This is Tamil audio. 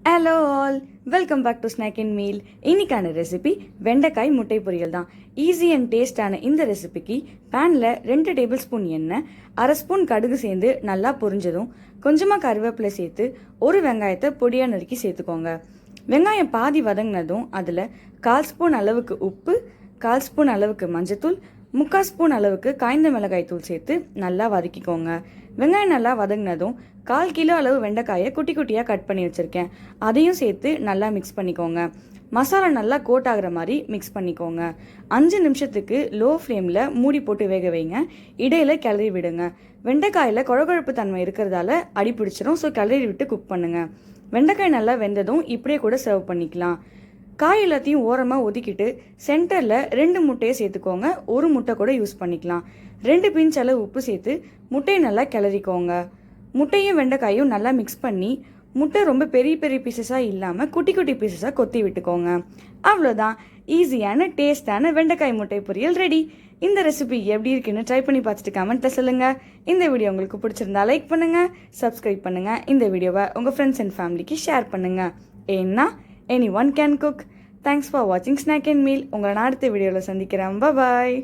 Hello all, welcome back to snack and meal. இன்னைக்கான ரெசிபி வெண்டைக்காய் முட்டை பொரியல் தான். ஈஸி அண்ட் டேஸ்டான இந்த ரெசிபிக்கு பேனில் 2 டேபிள் ஸ்பூன் எண்ணெய், 1/2 ஸ்பூன் கடுகு சேர்ந்து நல்லா பொரிஞ்சதும் கொஞ்சமாக கருவேப்பிலை சேர்த்து ஒரு வெங்காயத்தை பொடியாக நறுக்கி சேர்த்துக்கோங்க. வெங்காயம் பாதி வதங்கினதும் அதில் 1/4 ஸ்பூன் அளவுக்கு உப்பு, 1/4 ஸ்பூன் அளவுக்கு மஞ்சத்தூள், 3/4 ஸ்பூன் அளவுக்கு காய்ந்த மிளகாய் தூள் சேர்த்து நல்லா வதக்கிக்கோங்க. வெங்காயம் நல்லா வதங்கினதும் 1/4 கிலோ அளவு வெண்டைக்காயை குட்டி குட்டியாக கட் பண்ணி வச்சுருக்கேன், அதையும் சேர்த்து நல்லா மிக்ஸ் பண்ணிக்கோங்க. மசாலா நல்லா கோட் ஆகிற மாதிரி மிக்ஸ் பண்ணிக்கோங்க. 5 நிமிஷத்துக்கு லோ ஃப்ளேமில் மூடி போட்டு வேக வைங்க. இடையில கிளறி விடுங்க. வெண்டைக்காயில் குழகுழப்பு தன்மை இருக்கிறதால அடி பிடிச்சிரும், ஸோ கிளறி விட்டு குக் பண்ணுங்கள். வெண்டைக்காய் நல்லா வெந்ததும் இப்படியே கூட சர்வ் பண்ணிக்கலாம். காய் எல்லாத்தையும் ஓரமாக ஒதுக்கிட்டு சென்டரில் 2 முட்டையை சேர்த்துக்கோங்க. ஒரு முட்டை கூட யூஸ் பண்ணிக்கலாம். 2 பிஞ்ச் அளவு உப்பு சேர்த்து முட்டையை நல்லா கிளறிக்கோங்க. முட்டையும் வெண்டைக்காயும் நல்லா மிக்ஸ் பண்ணி முட்டை ரொம்ப பெரிய பெரிய பீசஸாக இல்லாமல் குட்டி குட்டி பீசஸாக கொத்தி விட்டுக்கோங்க. அவ்வளோதான், ஈஸியான டேஸ்டான வெண்டைக்காய் முட்டை பொரியல் ரெடி. இந்த ரெசிபி எப்படி இருக்குன்னு ட்ரை பண்ணி பார்த்துட்டு கமெண்ட்டில் சொல்லுங்கள். இந்த வீடியோ உங்களுக்கு பிடிச்சிருந்தா லைக் பண்ணுங்கள், சப்ஸ்கிரைப் பண்ணுங்கள். இந்த வீடியோவை உங்கள் ஃப்ரெண்ட்ஸ் அண்ட் ஃபேமிலிக்கு ஷேர் பண்ணுங்கள். ஏன்னா anyone can cook. Thanks for watching Snack and Meal. உங்களை நான் அடுத்த வீடியோவில் சந்திக்கிறேன். பாய்.